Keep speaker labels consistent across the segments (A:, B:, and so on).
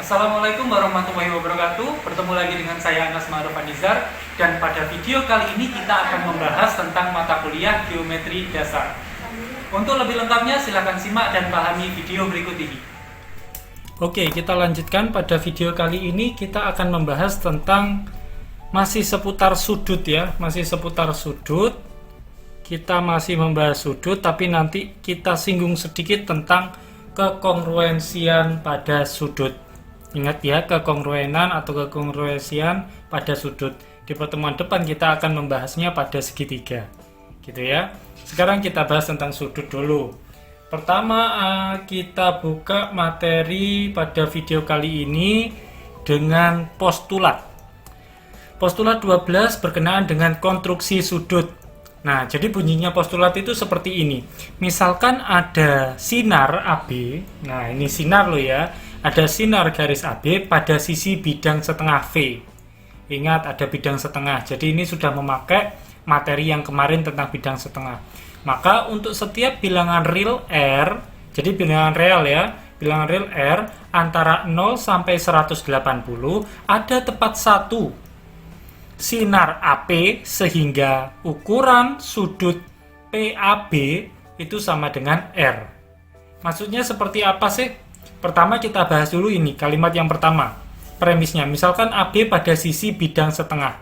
A: Assalamualaikum warahmatullahi wabarakatuh. Bertemu lagi dengan saya Anas Ma'ruf Anizar. Dan pada video kali ini kita akan membahas tentang mata kuliah geometri dasar. Untuk lebih lengkapnya silahkan simak dan pahami video berikut ini. Oke, kita lanjutkan. Pada video kali ini kita akan membahas tentang masih seputar sudut ya. Masih seputar sudut. Kita masih membahas sudut, tapi nanti kita singgung sedikit tentang kekongruensian pada sudut. Ingat ya, kekongruenan atau kekongruensian pada sudut. Di pertemuan depan kita akan membahasnya pada segitiga. Gitu ya. Sekarang kita bahas tentang sudut dulu. Pertama, kita buka materi pada video kali ini dengan postulat. Postulat 12 berkenaan dengan konstruksi sudut. Nah, jadi bunyinya postulat itu seperti ini. Misalkan ada sinar AB. Nah, ini sinar loh ya. Ada sinar garis AB pada sisi bidang setengah V. Ingat, ada bidang setengah. Jadi ini sudah memakai materi yang kemarin tentang bidang setengah. Maka untuk setiap bilangan real R, jadi bilangan real ya, bilangan real R antara 0 sampai 180 ada tepat satu sinar AP sehingga ukuran sudut PAB itu sama dengan R. Maksudnya seperti apa sih? Pertama kita bahas dulu ini, kalimat yang pertama. Premisnya, misalkan AB pada sisi bidang setengah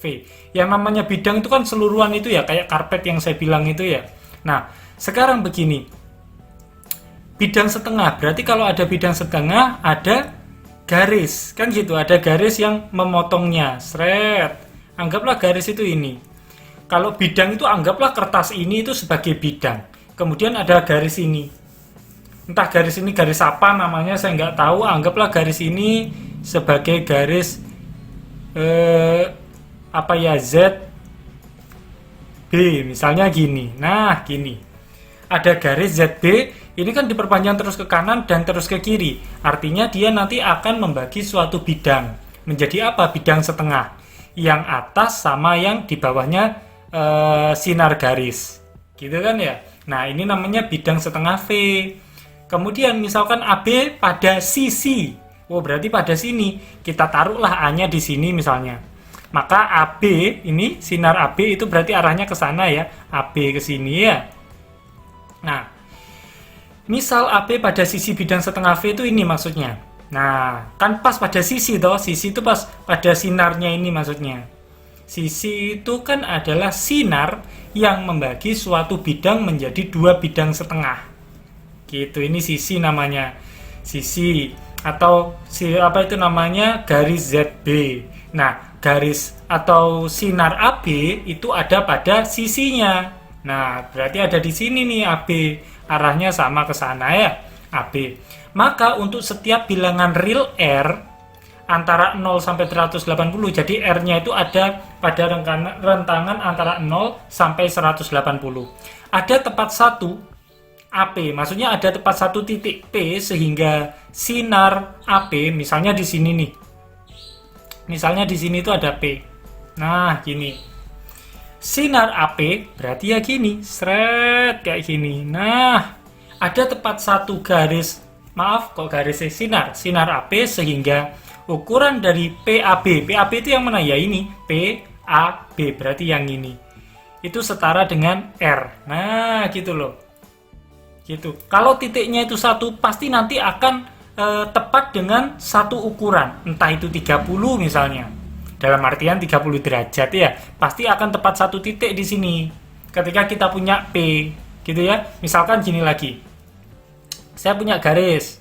A: V. Yang namanya bidang itu kan seluruhan itu ya, kayak karpet yang saya bilang itu ya. Nah, sekarang begini. Bidang setengah, berarti kalau ada bidang setengah, ada garis. Kan gitu, ada garis yang memotongnya. Sret. Anggaplah garis itu ini. Kalau bidang itu anggaplah kertas ini itu sebagai bidang. Kemudian ada garis ini. Entah garis ini garis apa namanya saya nggak tahu. Anggaplah garis ini sebagai garis ZB misalnya gini. Nah gini, ada garis ZB ini kan diperpanjang terus ke kanan dan terus ke kiri. Artinya dia nanti akan membagi suatu bidang menjadi apa? Bidang setengah. Yang atas sama yang di bawahnya sinar garis, gitu kan ya. Nah ini namanya bidang setengah V. Kemudian misalkan AB pada sisi, berarti pada sini, kita taruhlah A-nya di sini misalnya. Maka AB ini, sinar AB itu berarti arahnya ke sana ya, AB ke sini ya. Nah, misal AB pada sisi bidang setengah V itu ini maksudnya. Nah, kan pas pada sisi toh, sisi itu pas pada sinarnya ini maksudnya. Sisi itu kan adalah sinar yang membagi suatu bidang menjadi dua bidang setengah. Gitu, ini sisi namanya, sisi atau apa itu namanya, garis ZB. Nah, garis atau sinar AB itu ada pada sisinya. Nah, berarti ada di sini nih AB, arahnya sama ke sana ya, AB. Maka untuk setiap bilangan real R antara 0 sampai 180, jadi R-nya itu ada pada rentangan antara 0 sampai 180. Ada tepat satu AP, maksudnya ada tepat satu titik P sehingga sinar AP, misalnya di sini nih. Misalnya di sini itu ada P. Nah, gini. Sinar AP berarti ya gini, seret kayak gini. Nah, ada tepat satu garis, maaf kok garis sinar AP sehingga ukuran dari PAB. PAB itu yang mana ya ini? PAB berarti yang ini. Itu setara dengan R. Nah, gitu loh. Gitu. Kalau titiknya itu satu, pasti nanti akan tepat dengan satu ukuran, entah itu 30 misalnya, dalam artian 30 derajat ya, pasti akan tepat satu titik di sini ketika kita punya P, gitu ya. Misalkan gini lagi, saya punya garis,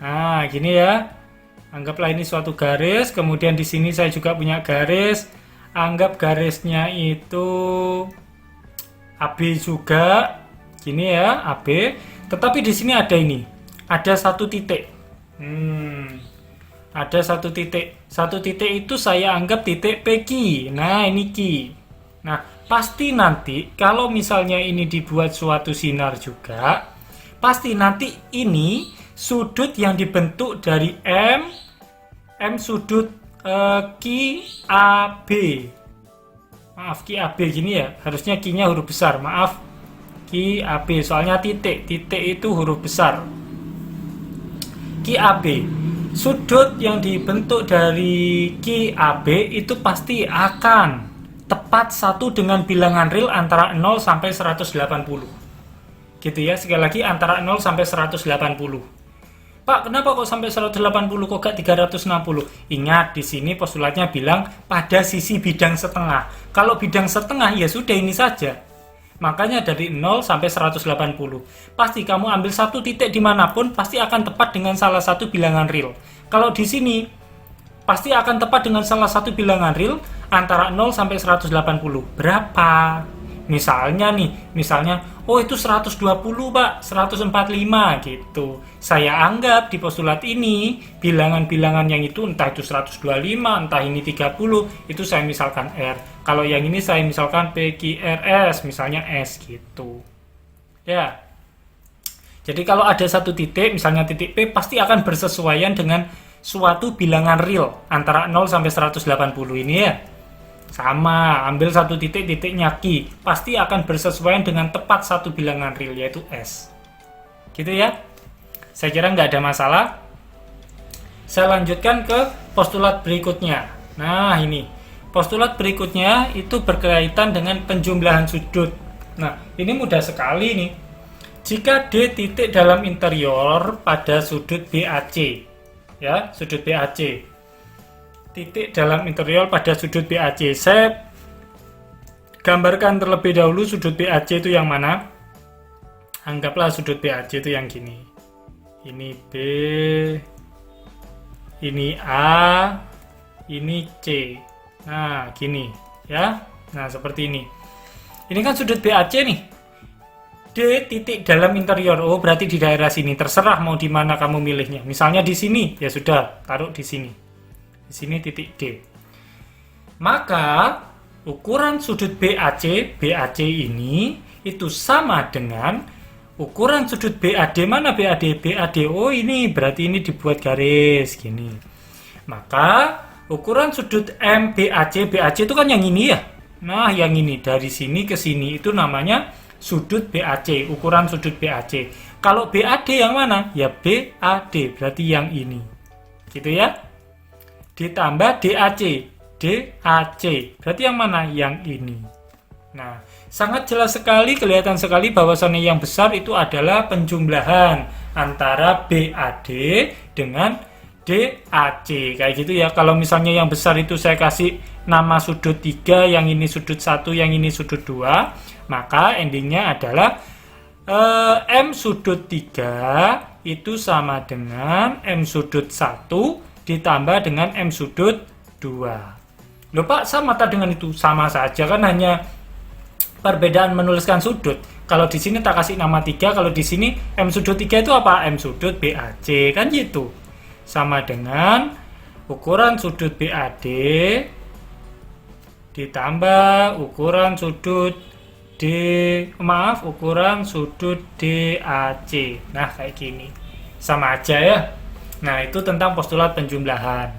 A: nah gini ya, anggaplah ini suatu garis, kemudian di sini saya juga punya garis, anggap garisnya itu AB juga. Gini ya, AB, tetapi di sini ada ini, ada satu titik. Ada satu titik. Satu titik itu saya anggap titik PQ. Nah, ini Q. Nah, pasti nanti kalau misalnya ini dibuat suatu sinar juga, pasti nanti ini sudut yang dibentuk dari M sudut QAB. Maaf, QAB gini ya, harusnya Q-nya huruf besar, maaf. QAB, soalnya titik itu huruf besar. QAB sudut yang dibentuk dari QAB itu pasti akan tepat satu dengan bilangan real antara 0 sampai 180. Gitu ya, sekali lagi antara 0 sampai 180. Pak, kenapa kok sampai 180 kok gak 360? Ingat, di sini postulatnya bilang pada sisi bidang setengah. Kalau bidang setengah ya sudah ini saja. Makanya dari 0 sampai 180. Pasti kamu ambil satu titik dimanapun pasti akan tepat dengan salah satu bilangan real. Kalau di sini pasti akan tepat dengan salah satu bilangan real antara 0 sampai 180. Berapa? Misalnya, oh itu 120 Pak, 145 gitu. Saya anggap di postulat ini, bilangan-bilangan yang itu, entah itu 125, entah ini 30, itu saya misalkan R. Kalau yang ini saya misalkan PQRS, misalnya S gitu. Ya. Jadi kalau ada satu titik, misalnya titik P, pasti akan bersesuaian dengan suatu bilangan real, antara 0 sampai 180 ini ya. Sama, ambil satu titiknya Q, pasti akan bersesuaian dengan tepat satu bilangan real, yaitu S. Gitu ya. Saya kira nggak ada masalah. Saya lanjutkan ke postulat berikutnya. Nah, ini. Postulat berikutnya itu berkaitan dengan penjumlahan sudut. Nah, ini mudah sekali nih. Jika D titik dalam interior pada sudut BAC, ya, sudut BAC. Titik dalam interior pada sudut BAC. Saya gambarkan terlebih dahulu sudut BAC itu yang mana. Anggaplah sudut BAC itu yang gini. Ini B, ini A, ini C. Nah, gini ya. Nah, seperti ini. Ini kan sudut BAC nih. D titik dalam interior. Oh, berarti di daerah sini. Terserah mau di mana kamu milihnya. Misalnya di sini, ya sudah, taruh di sini. Di sini titik D. Maka ukuran sudut BAC ini itu sama dengan ukuran sudut BAD. Mana BAD? BAD. Oh, ini berarti ini dibuat garis gini. Maka ukuran sudut MBAC, BAC itu kan yang ini ya. Nah, yang ini dari sini ke sini itu namanya sudut BAC, ukuran sudut BAC. Kalau BAD yang mana? Ya BAD, berarti yang ini. Gitu ya. Ditambah DAC, DAC, berarti yang mana? Yang ini. Nah, sangat jelas sekali, kelihatan sekali bahwasannya yang besar itu adalah penjumlahan antara BAD dengan DAC, kayak gitu ya. Kalau misalnya yang besar itu saya kasih nama sudut 3, yang ini sudut 1, yang ini sudut 2, maka endingnya adalah M sudut 3 itu sama dengan M sudut 1 ditambah dengan M sudut 2. Loh Pak, sama tak dengan itu? Sama saja kan, hanya perbedaan menuliskan sudut. Kalau di sini tak kasih nama 3, kalau di sini M sudut 3 itu apa? M sudut BAC, kan gitu. Sama dengan ukuran sudut BAD ditambah ukuran sudut ukuran sudut DAC. Nah, kayak gini. Sama aja ya. Nah, itu tentang postulat penjumlahan.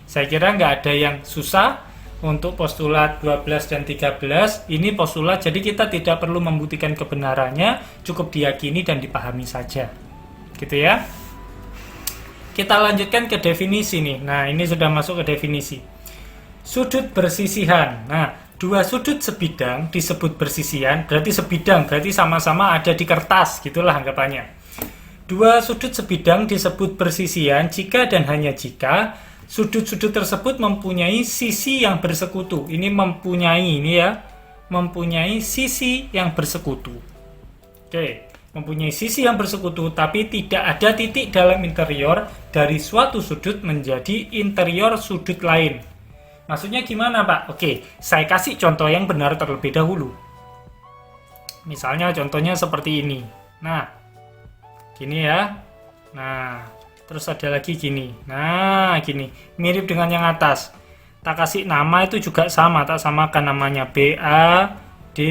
A: Saya kira nggak ada yang susah untuk postulat 12 dan 13. Ini postulat, jadi kita tidak perlu membuktikan kebenarannya, cukup diyakini dan dipahami saja. Gitu ya. Kita lanjutkan ke definisi nih. Nah, ini sudah masuk ke definisi. Sudut bersisihan. Nah, dua sudut sebidang disebut bersisihan, berarti sebidang, berarti sama-sama ada di kertas, gitulah anggapannya. Dua sudut sebidang disebut bersisihan jika dan hanya jika sudut-sudut tersebut mempunyai sisi yang bersekutu. Ini mempunyai sisi yang bersekutu. Oke, mempunyai sisi yang bersekutu tapi tidak ada titik dalam interior dari suatu sudut menjadi interior sudut lain. Maksudnya gimana, Pak? Oke, saya kasih contoh yang benar terlebih dahulu. Misalnya contohnya seperti ini. Nah, gini ya. Nah, terus ada lagi gini. Nah, gini. Mirip dengan yang atas. Tak kasih nama itu juga sama. Tak samakan namanya B, A, D,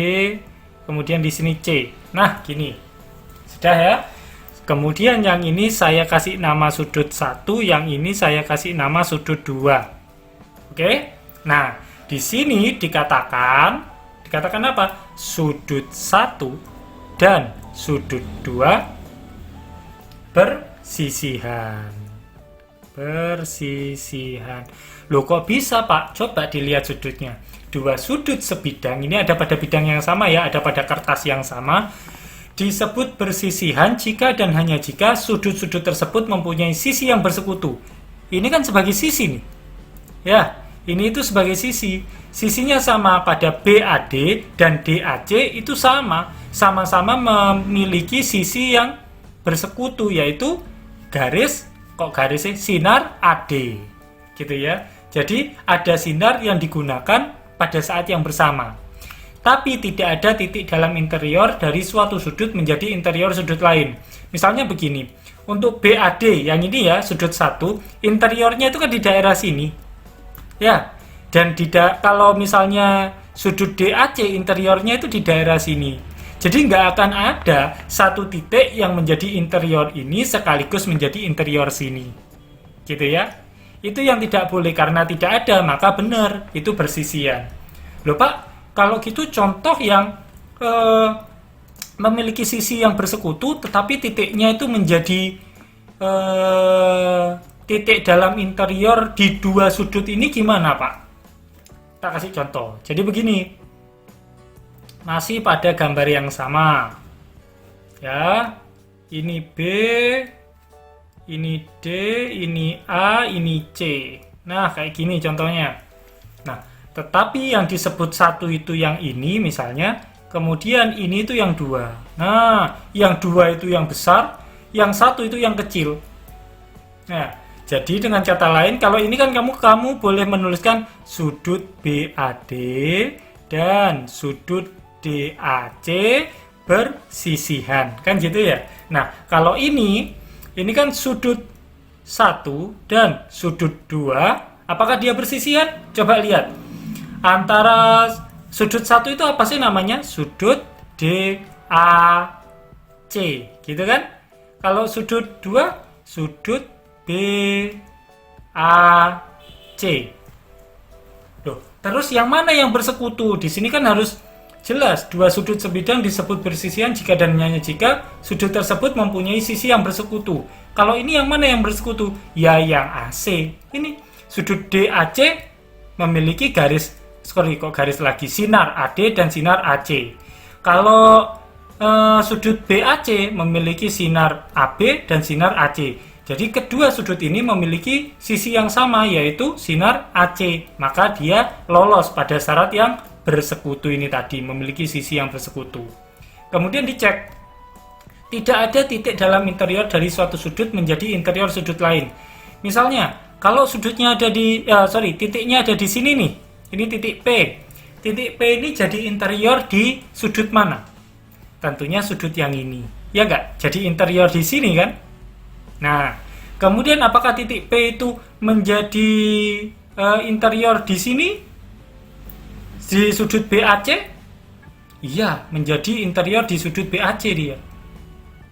A: kemudian di sini C. Nah, gini. Sudah ya. Kemudian yang ini saya kasih nama sudut 1, yang ini saya kasih nama sudut 2. Oke? Nah, di sini dikatakan apa? Sudut 1 dan sudut 2 bersisihan. Persisihan. Loh kok bisa Pak? Coba dilihat sudutnya. Dua sudut sebidang, ini ada pada bidang yang sama ya, ada pada kertas yang sama. Disebut persisihan jika dan hanya jika sudut-sudut tersebut mempunyai sisi yang bersekutu. Ini kan sebagai sisi nih. Ya, ini itu sebagai sisi. Sisinya sama pada BAD dan DAC itu sama. Sama-sama memiliki sisi yang bersekutu, yaitu sinar AD. Gitu ya. Jadi ada sinar yang digunakan pada saat yang bersama. Tapi tidak ada titik dalam interior dari suatu sudut menjadi interior sudut lain. Misalnya begini, untuk BAD yang ini ya, sudut 1, interiornya itu kan di daerah sini. Ya, dan kalau misalnya sudut DAC interiornya itu di daerah sini. Jadi nggak akan ada satu titik yang menjadi interior ini sekaligus menjadi interior sini. Gitu ya. Itu yang tidak boleh, karena tidak ada, maka benar, itu bersisian. Loh Pak, kalau gitu contoh yang memiliki sisi yang bersekutu, tetapi titiknya itu menjadi titik dalam interior di dua sudut ini gimana Pak? Tak kasih contoh. Jadi begini, masih pada gambar yang sama. Ya, ini B, ini D, ini A, ini C. Nah, kayak gini contohnya. Nah, tetapi yang disebut satu itu yang ini misalnya, kemudian ini itu yang dua. Nah, yang dua itu yang besar, yang satu itu yang kecil. Nah, jadi dengan kata lain, kalau ini kan kamu boleh menuliskan sudut BAD dan sudut DAC bersisihan. Kan gitu ya? Nah, kalau ini kan sudut 1 dan sudut 2, apakah dia bersisihan? Coba lihat. Antara sudut 1 itu apa sih namanya? Sudut DAC, gitu kan? Kalau sudut 2, sudut BAC. Loh, terus yang mana yang bersekutu? Di sini kan harus jelas, dua sudut sebidang disebut bersisihan jika dan hanya jika sudut tersebut mempunyai sisi yang bersekutu. Kalau ini yang mana yang bersekutu? Ya yang AC. Ini sudut DAC memiliki sinar AD dan sinar AC. Kalau sudut BAC memiliki sinar AB dan sinar AC. Jadi kedua sudut ini memiliki sisi yang sama, yaitu sinar AC. Maka dia lolos pada syarat yang bersekutu ini tadi, memiliki sisi yang bersekutu. Kemudian dicek, tidak ada titik dalam interior dari suatu sudut menjadi interior sudut lain. Misalnya, kalau sudutnya ada titiknya ada di sini nih, ini titik P. Titik P ini jadi interior di sudut mana? Tentunya sudut yang ini, ya enggak? Jadi interior di sini kan? Nah, kemudian apakah titik P itu menjadi interior di sini? Di sudut BAC? Iya, menjadi interior di sudut BAC dia.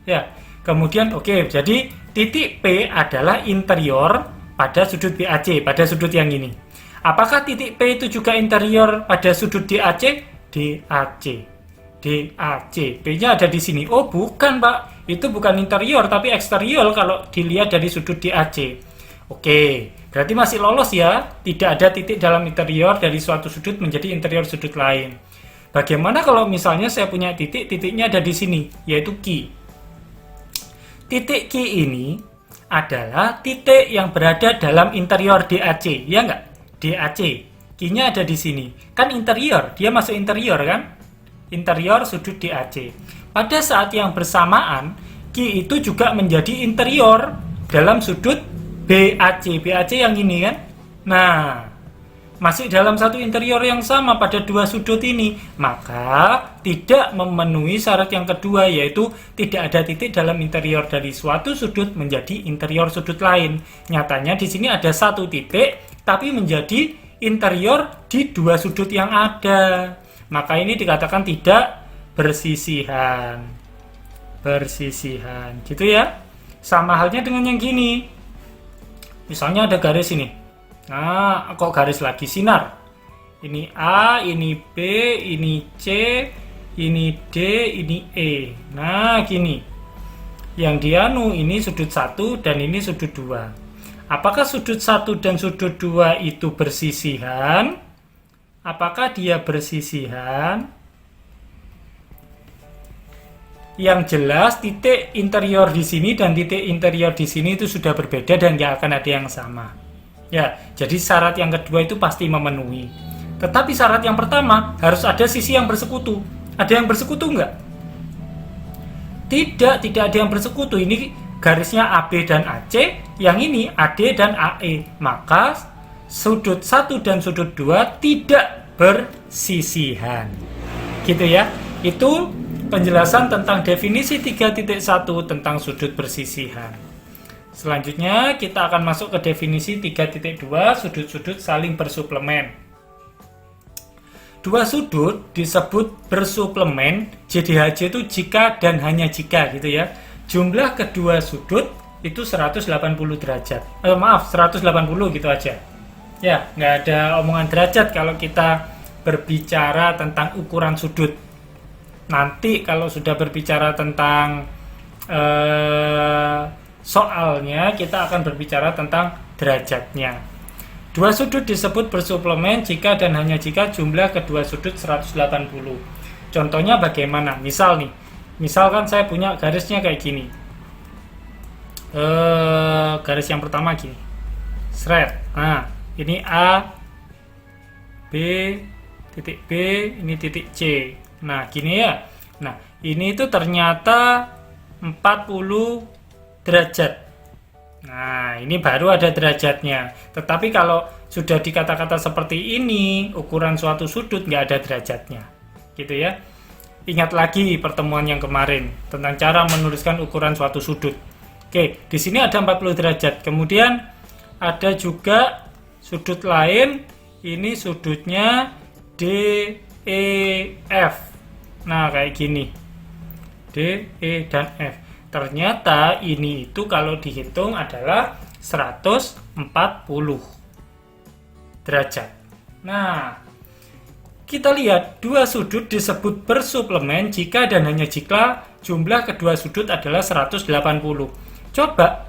A: Ya, kemudian jadi titik P adalah interior pada sudut BAC, pada sudut yang ini. Apakah titik P itu juga interior pada sudut DAC? DAC. P-nya ada di sini. Oh, bukan, Pak. Itu bukan interior, tapi eksterior kalau dilihat dari sudut DAC. Oke, berarti masih lolos ya. Tidak ada titik dalam interior dari suatu sudut menjadi interior sudut lain. Bagaimana kalau misalnya saya punya titiknya ada di sini, yaitu Q. Titik Q ini adalah titik yang berada dalam interior DAC, ya enggak? DAC, Q-nya ada di sini. Kan interior, dia masuk interior kan? Interior sudut DAC. Pada saat yang bersamaan, Q itu juga menjadi interior dalam sudut BAC. BAC yang ini kan? Nah, masih dalam satu interior yang sama pada dua sudut ini. Maka tidak memenuhi syarat yang kedua, yaitu tidak ada titik dalam interior dari suatu sudut menjadi interior sudut lain. Nyatanya di sini ada satu titik, tapi menjadi interior di dua sudut yang ada. Maka ini dikatakan tidak bersisihan. Bersisihan, gitu ya. Sama halnya dengan yang gini. Misalnya ada garis ini. Nah, kok garis lagi sinar? Ini A, ini B, ini C, ini D, ini E. Nah, gini. Yang dianu ini sudut 1 dan ini sudut 2. Apakah sudut 1 dan sudut 2 itu bersisihan? Apakah dia bersisihan? Yang jelas titik interior di sini dan titik interior di sini itu sudah berbeda dan nggak akan ada yang sama. Ya, jadi syarat yang kedua itu pasti memenuhi. Tetapi syarat yang pertama harus ada sisi yang bersekutu. Ada yang bersekutu nggak? Tidak ada yang bersekutu. Ini garisnya AB dan AC, yang ini AD dan AE. Maka sudut 1 dan sudut 2 tidak bersisihan. Gitu ya. Itu penjelasan tentang definisi 3.1 tentang sudut bersisihan. Selanjutnya kita akan masuk ke definisi 3.2 sudut-sudut saling bersuplemen. Dua sudut disebut bersuplemen, JDHJ itu jika dan hanya jika gitu ya. Jumlah kedua sudut itu 180 derajat. 180 gitu aja. Ya, nggak ada omongan derajat kalau kita berbicara tentang ukuran sudut. Nanti kalau sudah berbicara tentang soalnya, kita akan berbicara tentang derajatnya. Dua sudut disebut bersuplemen jika dan hanya jika jumlah kedua sudut 180. Contohnya bagaimana? Misalkan saya punya garisnya kayak gini. Garis yang pertama gini. Seret. Nah, ini A, B, titik B, ini titik C. Nah, gini ya. Nah, ini itu ternyata 40 derajat. Nah, ini baru ada derajatnya. Tetapi kalau sudah dikata-kata seperti ini, ukuran suatu sudut nggak ada derajatnya. Gitu ya. Ingat lagi pertemuan yang kemarin tentang cara menuliskan ukuran suatu sudut. Oke, di sini ada 40 derajat. Kemudian ada juga sudut lain. Ini sudutnya DEF. Nah, kayak gini. D, E, dan F. Ternyata ini itu kalau dihitung adalah 140 derajat. Nah, kita lihat dua sudut disebut bersuplemen jika dan hanya jika jumlah kedua sudut adalah 180. Coba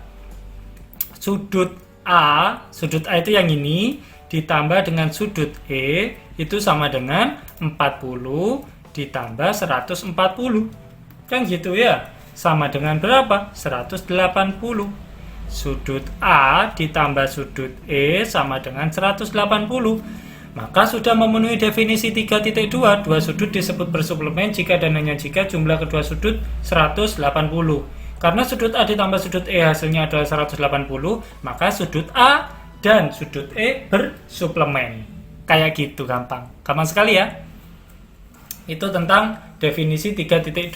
A: sudut A itu yang ini ditambah dengan sudut E itu sama dengan 40 ditambah 140. Kan gitu ya. Sama dengan berapa? 180. Sudut A ditambah sudut E sama dengan 180. Maka sudah memenuhi definisi 3.2. Dua sudut disebut bersuplemen jika dan hanya jika jumlah kedua sudut 180. Karena sudut A ditambah sudut E hasilnya adalah 180, maka sudut A dan sudut E bersuplemen. Kayak gitu, gampang. Gampang sekali ya. Itu tentang definisi 3.2.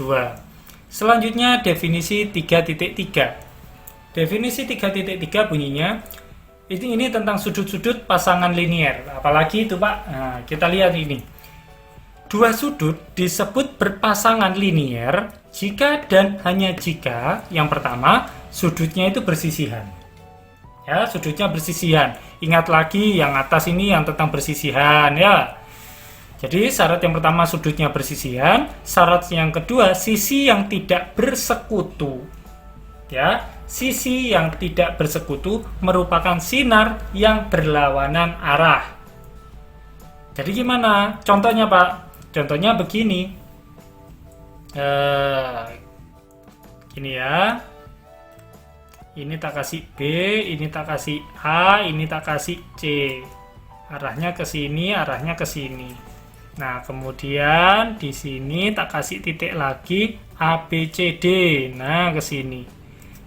A: Selanjutnya definisi 3.3. Definisi 3.3 bunyinya ini tentang sudut-sudut pasangan linier. Apalagi itu, Pak? Nah, kita lihat ini. Dua sudut disebut berpasangan linier jika dan hanya jika yang pertama sudutnya itu bersisihan. Ya, sudutnya bersisihan. Ingat lagi yang atas ini yang tentang bersisihan ya. Jadi syarat yang pertama sudutnya bersisihan, syarat yang kedua sisi yang tidak bersekutu. Ya, sisi yang tidak bersekutu merupakan sinar yang berlawanan arah. Jadi gimana? Contohnya, Pak? Contohnya begini. Gini ya. Ini tak kasih B, ini tak kasih A, ini tak kasih C. Arahnya ke sini, arahnya ke sini. Nah, kemudian di sini tak kasih titik lagi A, B, C, D. Nah, ke sini.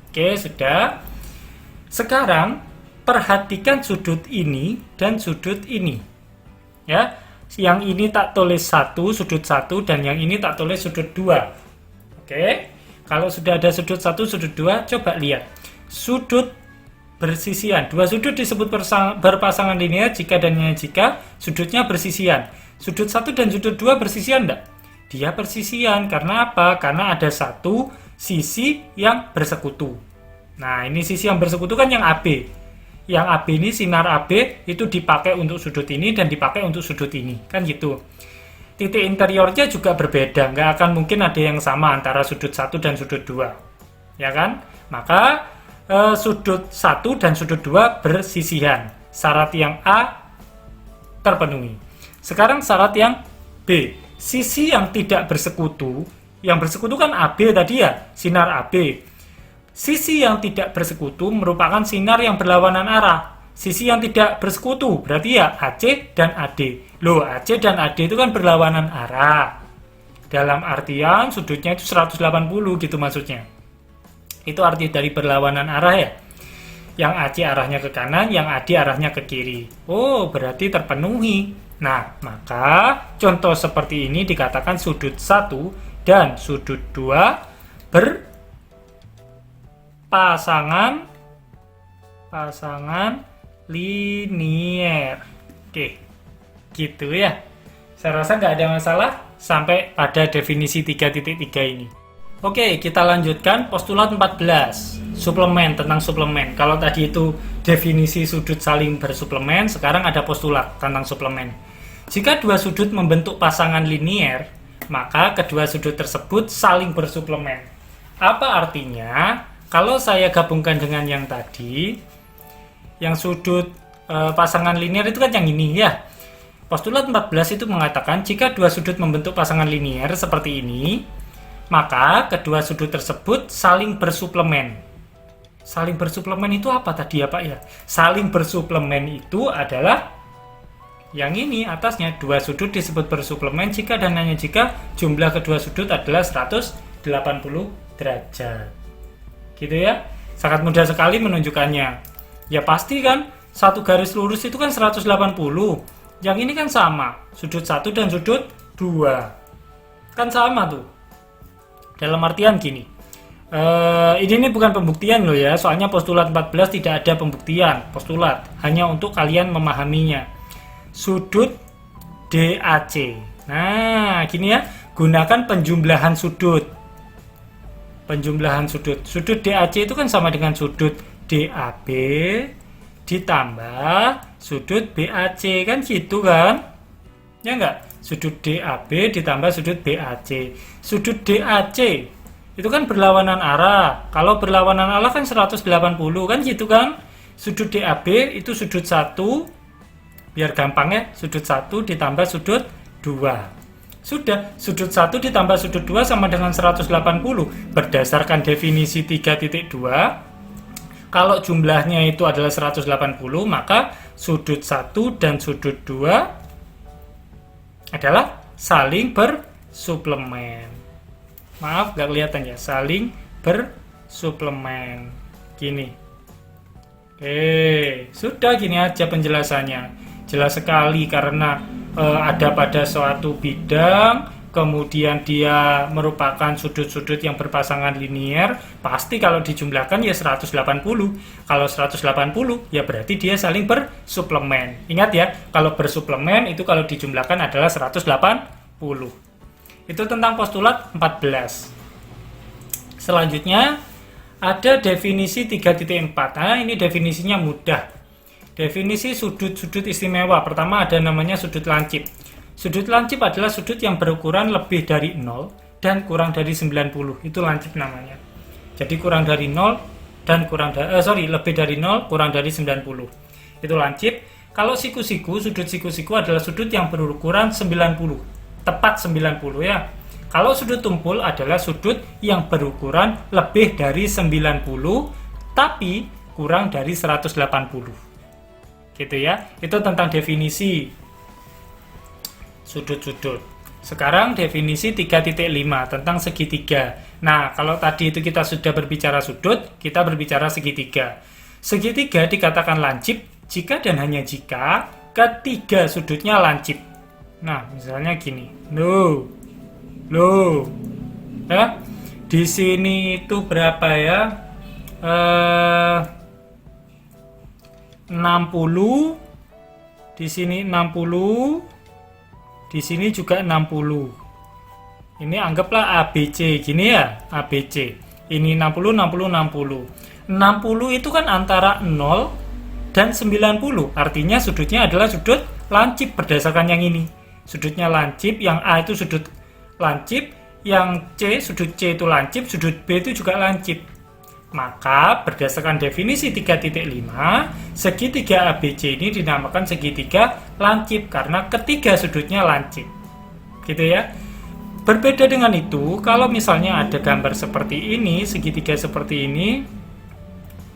A: Oke, sudah. Sekarang perhatikan sudut ini dan sudut ini. Ya. Yang ini tak tulis 1, sudut 1, dan yang ini tak tulis sudut 2. Oke. Kalau sudah ada sudut 1, sudut 2, coba lihat. Sudut bersisihan. Dua sudut disebut berpasangan linear jika dan hanya jika sudutnya bersisihan. Sudut 1 dan sudut 2 bersisihan enggak? Dia bersisihan. Karena apa? Karena ada satu sisi yang bersekutu. Nah, ini sisi yang bersekutu kan yang AB. Yang AB ini, sinar AB itu dipakai untuk sudut ini dan dipakai untuk sudut ini. Kan gitu. Titik interiornya juga berbeda. Nggak akan mungkin ada yang sama antara sudut 1 dan sudut 2. Ya kan? Maka sudut 1 dan sudut 2 bersisihan. Syarat yang A terpenuhi. Sekarang syarat yang B. Sisi yang tidak bersekutu, yang bersekutu kan AB tadi ya, sinar AB. Sisi yang tidak bersekutu merupakan sinar yang berlawanan arah. Sisi yang tidak bersekutu berarti ya AC dan AD. Loh, AC dan AD itu kan berlawanan arah. Dalam artian sudutnya itu 180 gitu maksudnya. Itu arti dari berlawanan arah ya. Yang AC arahnya ke kanan, yang AD arahnya ke kiri. Oh, berarti terpenuhi. Nah, maka contoh seperti ini dikatakan sudut 1 dan sudut 2 berpasangan linier. Oke, gitu ya. Saya rasa nggak ada masalah sampai pada definisi 3.3 ini. Oke, kita lanjutkan postulat 14. Suplemen, tentang suplemen. Kalau tadi itu definisi sudut saling bersuplemen, sekarang ada postulat tentang suplemen. Jika dua sudut membentuk pasangan linier, maka kedua sudut tersebut saling bersuplemen. Apa artinya? Kalau saya gabungkan dengan yang tadi, yang sudut pasangan linier itu kan yang ini ya. Postulat 14 itu mengatakan jika dua sudut membentuk pasangan linier seperti ini, maka kedua sudut tersebut saling bersuplemen. Saling bersuplemen itu apa tadi ya Pak ya? Saling bersuplemen itu adalah yang ini atasnya, dua sudut disebut bersuplemen jika dan hanya jika jumlah kedua sudut adalah 180 derajat. Gitu ya. Sangat mudah sekali menunjukkannya. Ya pasti kan, satu garis lurus itu kan 180. Yang ini kan sama, sudut 1 dan sudut 2. Kan sama tuh. Dalam artian gini. Ini bukan pembuktian loh ya, soalnya postulat 14 tidak ada pembuktian postulat, hanya untuk kalian memahaminya. Sudut DAC. Nah, gini ya, gunakan penjumlahan sudut. Penjumlahan sudut. Sudut DAC itu kan sama dengan sudut DAB ditambah sudut BAC, kan gitu kan? Ya enggak? Sudut DAB ditambah sudut BAC. Sudut DAC itu kan berlawanan arah. Kalau berlawanan arah kan 180 kan gitu kan? Sudut DAB itu sudut 1, biar gampangnya sudut 1 ditambah sudut 2. Sudah, sudut 1 ditambah sudut 2 sama dengan 180. Berdasarkan definisi 3.2, kalau jumlahnya itu adalah 180, maka sudut 1 dan sudut 2 adalah saling bersuplemen. Maaf, gak kelihatan ya, saling bersuplemen. Gini. Sudah gini aja penjelasannya. Jelas sekali karena ada pada suatu bidang, kemudian dia merupakan sudut-sudut yang berpasangan linier, pasti kalau dijumlahkan ya 180. Kalau 180 ya berarti dia saling bersuplemen. Ingat ya, kalau bersuplemen itu kalau dijumlahkan adalah 180. Itu tentang postulat 14. Selanjutnya ada definisi 3.4. Nah, ini definisinya mudah. Definisi sudut-sudut istimewa. Pertama ada namanya sudut lancip. Sudut lancip adalah sudut yang berukuran lebih dari 0 dan kurang dari 90. Itu lancip namanya. Jadi kurang dari 0 dan lebih dari 0 kurang dari 90. Itu lancip. Kalau siku-siku, sudut siku-siku adalah sudut yang berukuran 90. Tepat 90 ya. Kalau sudut tumpul adalah sudut yang berukuran lebih dari 90 tapi kurang dari 180. Gitu ya. Itu tentang definisi sudut-sudut. Sekarang definisi 3.5 tentang segitiga. Nah, kalau tadi itu kita sudah berbicara sudut, kita berbicara segitiga. Segitiga dikatakan lancip jika dan hanya jika ketiga sudutnya lancip. Nah, misalnya gini. Loh. Ya. Di sini itu berapa ya? 60. Di sini 60. Di sini juga 60. Ini anggaplah ABC gini ya, ABC. Ini 60, 60, 60. 60 itu kan antara 0 dan 90. Artinya sudutnya adalah sudut lancip berdasarkan yang ini. Sudutnya lancip, yang A itu sudut lancip, yang C, sudut C itu lancip, sudut B itu juga lancip. Maka berdasarkan definisi 3.5, segitiga ABC ini dinamakan segitiga lancip karena ketiga sudutnya lancip. Gitu ya. Berbeda dengan itu, kalau misalnya ada gambar seperti ini, segitiga seperti ini,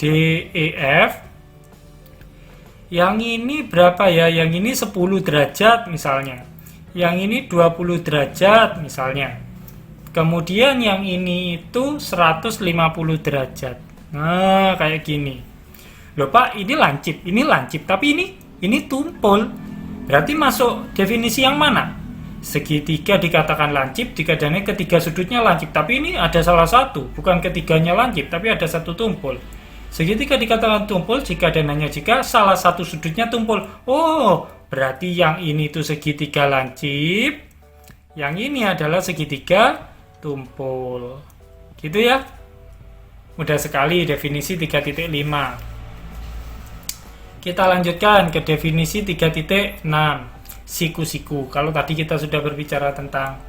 A: DEF, yang ini berapa ya? Yang ini 10 derajat misalnya. Yang ini 20 derajat misalnya. Kemudian yang ini itu 150 derajat. Nah, kayak gini. Loh Pak, ini lancip, tapi ini tumpul. Berarti masuk definisi yang mana? Segitiga dikatakan lancip jika dan ketiga sudutnya lancip, tapi ini ada salah satu, bukan ketiganya lancip, tapi ada satu tumpul. Segitiga dikatakan tumpul jika dan hanya jika salah satu sudutnya tumpul. Oh, berarti yang ini itu segitiga lancip, yang ini adalah segitiga tumpul. Gitu ya. Mudah sekali definisi 3.5. Kita lanjutkan ke definisi 3.6. Siku-siku. Kalau tadi kita sudah berbicara tentang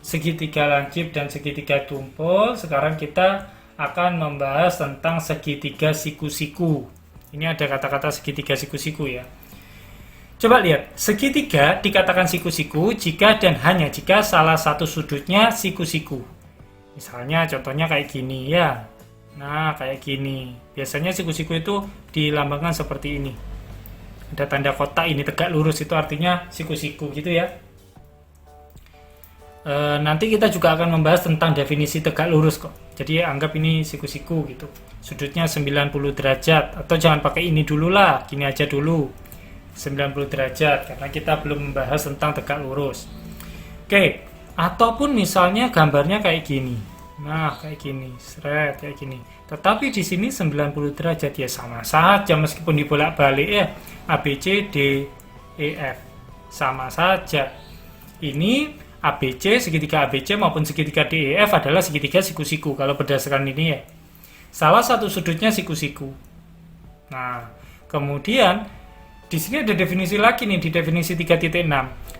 A: segitiga lancip dan segitiga tumpul, sekarang kita akan membahas tentang segitiga siku-siku. Ini ada kata-kata segitiga siku-siku ya. Coba lihat, segitiga dikatakan siku-siku jika dan hanya jika salah satu sudutnya siku-siku. Misalnya contohnya kayak gini ya. Nah, kayak gini. Biasanya siku-siku itu dilambangkan seperti ini. Ada tanda kotak ini tegak lurus, itu artinya siku-siku gitu ya. Nanti kita juga akan membahas tentang definisi tegak lurus kok. Jadi anggap ini siku-siku gitu. Sudutnya 90 derajat. Atau jangan pakai ini dulu lah, gini aja dulu. 90 derajat, karena kita belum membahas tentang tegak lurus. Oke, ataupun misalnya gambarnya kayak gini. Nah, kayak gini, seret kayak gini. Tetapi di sini 90 derajat ya sama saja meskipun dibolak-balik ya. ABC, D, E, F. Sama saja. Ini ABC, segitiga ABC maupun segitiga D, E, F adalah segitiga siku-siku kalau berdasarkan ini ya. Salah satu sudutnya siku-siku. Nah, kemudian di sini ada definisi lagi nih di definisi 3.6.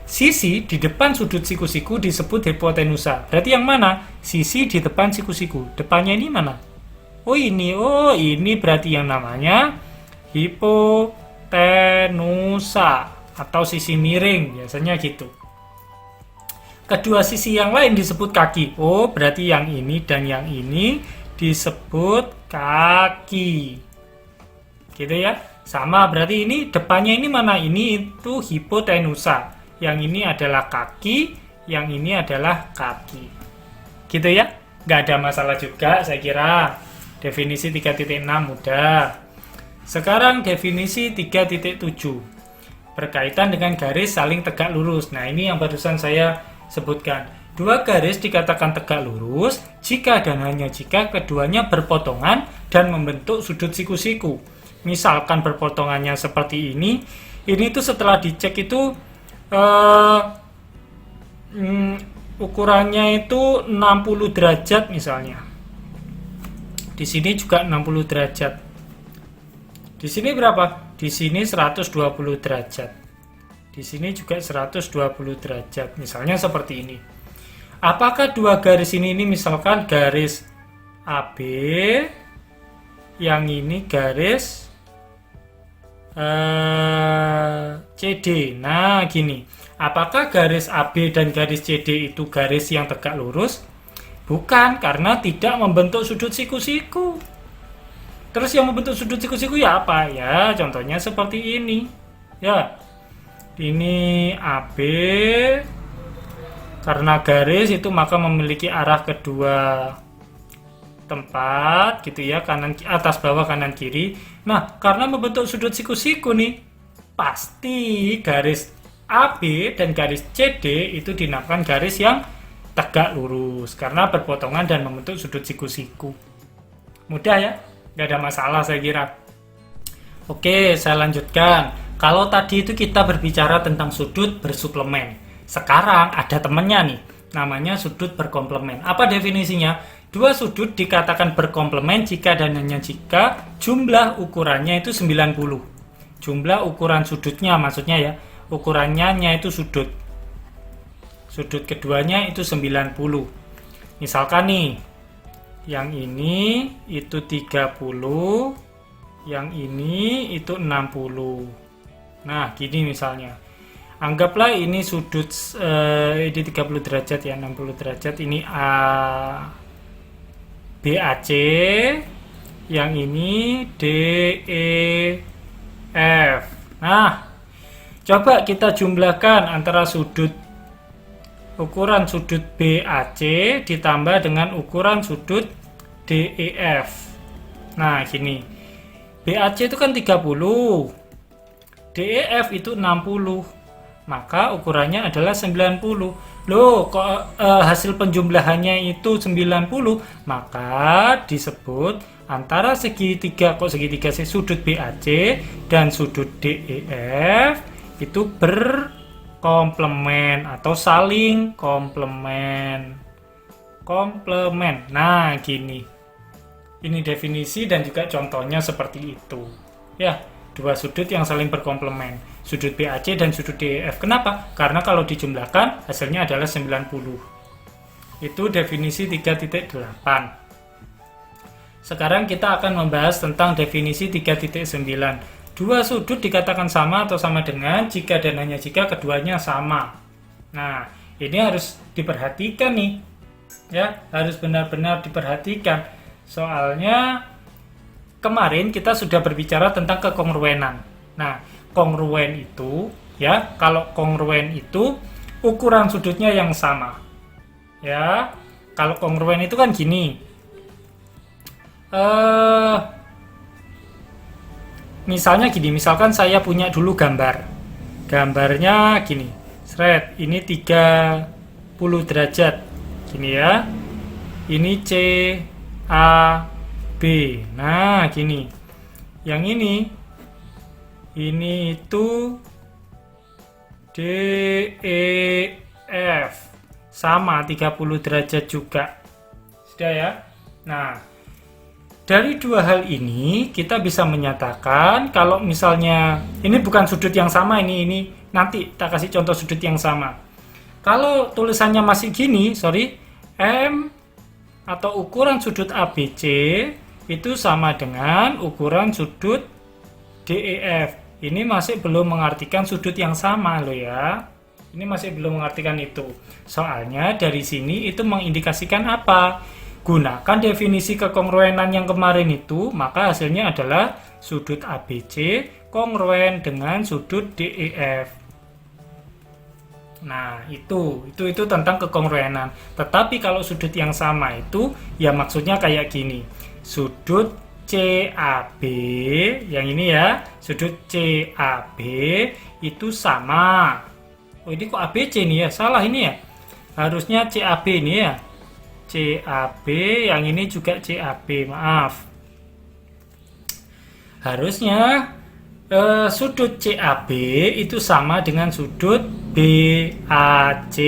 A: Sisi di depan sudut siku-siku disebut hipotenusa. Berarti yang mana? Sisi di depan siku-siku. Depannya ini mana? Oh ini berarti yang namanya hipotenusa atau sisi miring, biasanya gitu. Kedua sisi yang lain disebut kaki. Oh, berarti yang ini dan yang ini disebut kaki. Gitu ya. Sama, berarti ini depannya ini mana? Ini itu hipotenusa. Yang ini adalah kaki, yang ini adalah kaki. Gitu ya? Nggak ada masalah juga, saya kira. Definisi 3.6 mudah. Sekarang definisi 3.7. Berkaitan dengan garis saling tegak lurus. Nah, ini yang barusan saya sebutkan. Dua garis dikatakan tegak lurus jika dan hanya jika keduanya berpotongan dan membentuk sudut siku-siku. Misalkan berpotongannya seperti ini tuh setelah dicek itu ukurannya itu 60 derajat misalnya. Di sini juga 60 derajat. Di sini berapa? Di sini 120 derajat. Di sini juga 120 derajat. Misalnya seperti ini. Apakah dua garis ini misalkan garis AB, yang ini garis CD. Nah, gini. Apakah garis AB dan garis CD itu garis yang tegak lurus? Bukan, karena tidak membentuk sudut siku-siku. Terus yang membentuk sudut siku-siku ya apa? Ya, contohnya seperti ini. Ya. Ini AB. Karena garis itu maka memiliki arah kedua tempat gitu ya, kanan atas bawah kanan kiri. Nah, karena membentuk sudut siku-siku nih, pasti garis AB dan garis CD itu dinamakan garis yang tegak lurus karena berpotongan dan membentuk sudut siku-siku. Mudah ya, nggak ada masalah saya kira. Oke, saya lanjutkan. Kalau tadi itu kita berbicara tentang sudut bersuplemen. Sekarang ada temennya nih, namanya sudut berkomplemen. Apa definisinya? Dua sudut dikatakan berkomplemen jika dan hanya jika jumlah ukurannya itu 90. Jumlah ukuran sudutnya maksudnya ya. Ukurannya itu sudut. sudut keduanya itu 90. Misalkan nih, yang ini itu 30, yang ini itu 60. Nah, gini misalnya. Anggaplah ini sudut ini 30 derajat ya, 60 derajat, ini BAC, yang ini DEF. Nah, coba kita jumlahkan antara ukuran sudut BAC ditambah dengan ukuran sudut DEF. Nah, gini. BAC itu kan 30. DEF itu 60. Maka ukurannya adalah 90. Loh, kok hasil penjumlahannya itu 90? Maka disebut antara segitiga, kok segitiga sih, sudut BAC dan sudut DEF itu berkomplemen atau saling komplemen. Komplemen. Nah, gini. Ini definisi dan juga contohnya seperti itu. Ya, dua sudut yang saling berkomplemen. Sudut BAC dan sudut DEF. Kenapa? Karena kalau dijumlahkan hasilnya adalah 90. Itu definisi 3.8. Sekarang kita akan membahas tentang definisi 3.9. Dua sudut dikatakan sama atau sama dengan jika dan hanya jika keduanya sama. Nah, ini harus diperhatikan nih. Ya, harus benar-benar diperhatikan. Soalnya kemarin kita sudah berbicara tentang kekongruenan. Nah, kongruen itu, ya, kalau kongruen itu ukuran sudutnya yang sama. Ya, kalau kongruen itu kan gini. Misalnya gini, misalkan saya punya dulu gambar. Gambarnya gini. Sret, ini 30 derajat. Gini ya. Ini C A B. Nah, gini. Yang ini itu DEF. Sama 30 derajat juga. Sudah ya? Nah, dari dua hal ini kita bisa menyatakan kalau misalnya ini bukan sudut yang sama, ini nanti tak kasih contoh sudut yang sama. Kalau tulisannya masih gini, M atau ukuran sudut ABC itu sama dengan ukuran sudut DEF. Ini masih belum mengartikan sudut yang sama loh ya. Ini masih belum mengartikan itu. Soalnya dari sini itu mengindikasikan apa? Gunakan definisi kekongruenan yang kemarin itu, maka hasilnya adalah sudut ABC kongruen dengan sudut DEF. Nah, itu tentang kekongruenan. Tetapi kalau sudut yang sama itu, ya maksudnya kayak gini. Sudut CAB, yang ini ya, sudut CAB itu sama. Oh, ini kok ABC nih ya? Salah ini ya. Harusnya CAB ini ya. CAB, yang ini juga CAB, maaf. Harusnya sudut CAB itu sama dengan sudut BAC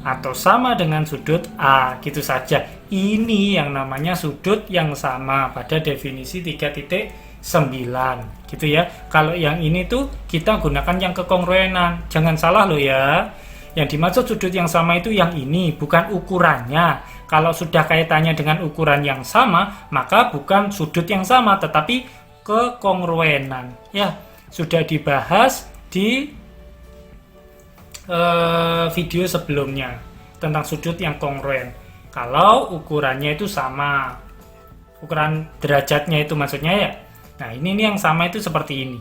A: atau sama dengan sudut A, gitu saja. Ini yang namanya sudut yang sama pada definisi 3.9, gitu ya. Kalau yang ini tuh kita gunakan yang kekongruenan. Jangan salah loh ya. Yang dimaksud sudut yang sama itu yang ini, bukan ukurannya. Kalau sudah kaitannya dengan ukuran yang sama, maka bukan sudut yang sama, tetapi kekongruenan. Ya, sudah dibahas di video sebelumnya tentang sudut yang kongruen. Kalau ukurannya itu sama, ukuran derajatnya itu maksudnya ya. Nah, ini yang sama itu seperti ini.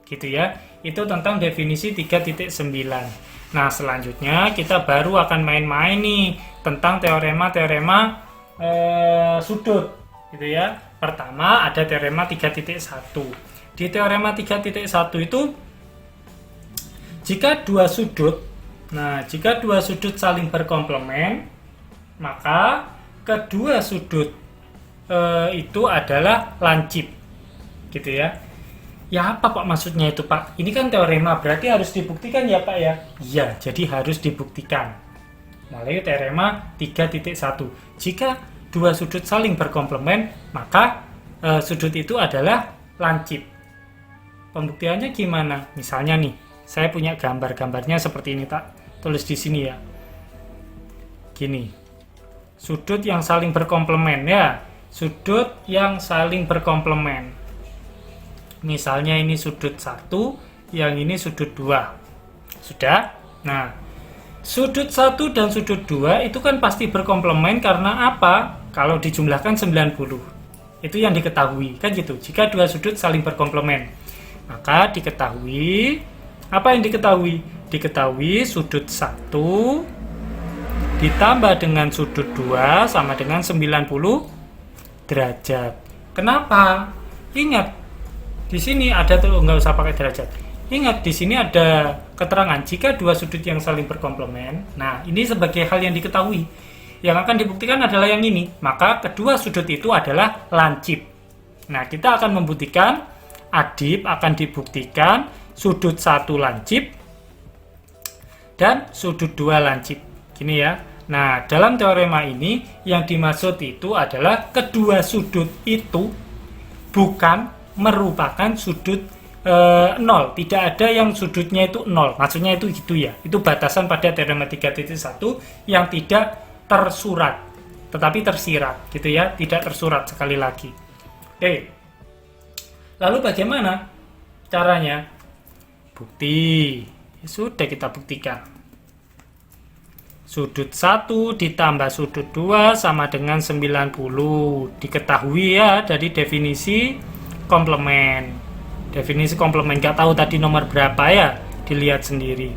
A: Gitu ya. Itu tentang definisi 3.9. Nah, selanjutnya kita baru akan main-main nih tentang teorema-teorema sudut, gitu ya. Pertama ada teorema 3.1. Di teorema 3.1 itu jika dua sudut saling berkomplemen, maka kedua sudut itu adalah lancip, gitu ya. Ya, apa Pak maksudnya itu Pak? Ini kan teorema, berarti harus dibuktikan ya Pak ya? Iya, jadi harus dibuktikan. Mulai teorema 3.1. Jika dua sudut saling berkomplemen, maka sudut itu adalah lancip. Pembuktiannya gimana? Misalnya nih, saya punya gambarnya seperti ini, tak tulis di sini ya. Gini. Sudut yang saling berkomplement ya. Sudut yang saling berkomplement. Misalnya ini sudut 1, yang ini sudut 2. Sudah? Nah, sudut 1 dan sudut 2 itu kan pasti berkomplement karena apa? Kalau dijumlahkan 90. Itu yang diketahui, kan gitu. Jika dua sudut saling berkomplement, maka diketahui, apa yang diketahui? Diketahui sudut 1 ditambah dengan sudut 2 sama dengan 90 derajat. Kenapa? Ingat, di sini ada tuh, nggak usah pakai derajat. Ingat, di sini ada keterangan jika dua sudut yang saling berkomplement. Nah, ini sebagai hal yang diketahui. Yang akan dibuktikan adalah yang ini. Maka kedua sudut itu adalah lancip. Nah, kita akan membuktikan, adip akan dibuktikan sudut 1 lancip dan sudut 2 lancip. Gini ya. Nah, dalam teorema ini yang dimaksud itu adalah kedua sudut itu bukan merupakan sudut 0. Tidak ada yang sudutnya itu 0. Maksudnya itu gitu ya. Itu batasan pada teorema 3.1 yang tidak tersurat, tetapi tersirat gitu ya. Tidak tersurat sekali lagi. Oke. Lalu bagaimana caranya? Bukti. Sudah kita buktikan. Sudut 1 ditambah sudut 2 sama dengan 90. Diketahui ya dari definisi komplement. Definisi komplement, nggak tahu tadi nomor berapa ya, dilihat sendiri.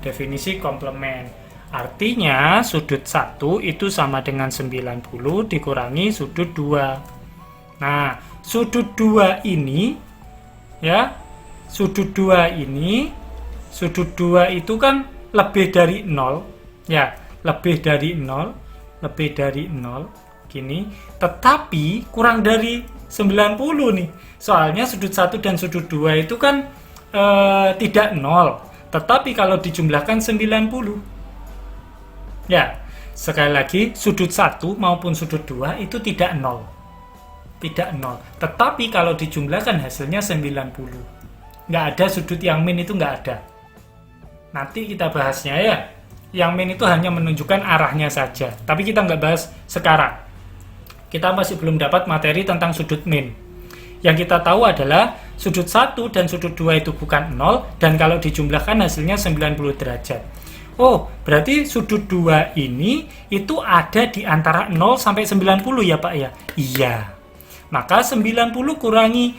A: Definisi komplement. Artinya sudut 1 itu sama dengan 90 dikurangi sudut 2. Nah, sudut 2 ini ya, sudut 2 itu kan lebih dari 0. Ya, lebih dari 0 gini, tetapi kurang dari 90 nih. Soalnya sudut 1 dan sudut 2 itu kan tidak 0, tetapi kalau dijumlahkan 90. Ya, sekali lagi sudut 1 maupun sudut 2 itu tidak 0. Tidak 0, tetapi kalau dijumlahkan hasilnya 90. Nggak ada sudut yang min, itu nggak ada. Nanti kita bahasnya ya. Yang min itu hanya menunjukkan arahnya saja, tapi kita nggak bahas sekarang. Kita masih belum dapat materi tentang sudut min. Yang kita tahu adalah sudut 1 dan sudut 2 itu bukan 0, dan kalau dijumlahkan hasilnya 90 derajat. Oh, berarti sudut 2 ini itu ada di antara 0 sampai 90 ya Pak ya? Iya. Maka 90 kurangi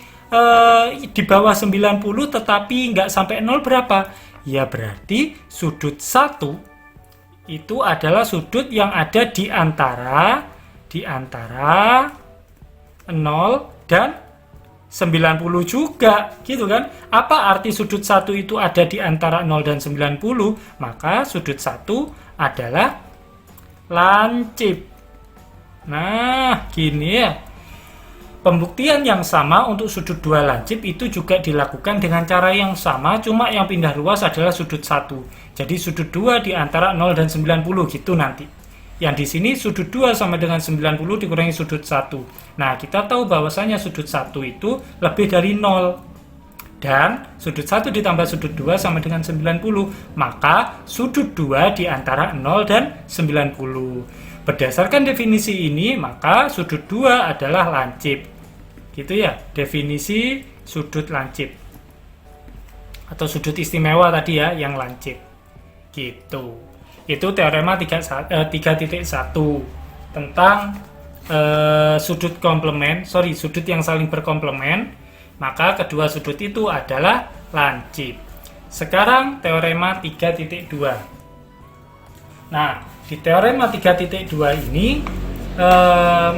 A: di bawah 90 tetapi nggak sampai 0 berapa? Ya berarti sudut 1 itu adalah sudut yang ada di antara 0 dan 90 juga, gitu kan? Apa arti sudut 1 itu ada di antara 0 dan 90? Maka sudut 1 adalah lancip. Nah, gini ya. Pembuktian yang sama untuk sudut 2 lancip itu juga dilakukan dengan cara yang sama, cuma yang pindah ruas adalah sudut 1. Jadi sudut 2 di antara 0 dan 90 gitu nanti. Yang di sini sudut 2 sama dengan 90 dikurangi sudut 1. Nah, kita tahu bahwasanya sudut 1 itu lebih dari 0. Dan sudut 1 ditambah sudut 2 sama dengan 90. Maka sudut 2 di antara 0 dan 90. Berdasarkan definisi ini, maka sudut 2 adalah lancip. Gitu ya, definisi sudut lancip. Atau sudut istimewa tadi ya, yang lancip. Gitu. Itu teorema 3.1 tentang sudut komplement, sudut yang saling berkomplement. Maka kedua sudut itu adalah lancip. Sekarang teorema 3.2. Nah, di teorema 3.2 ini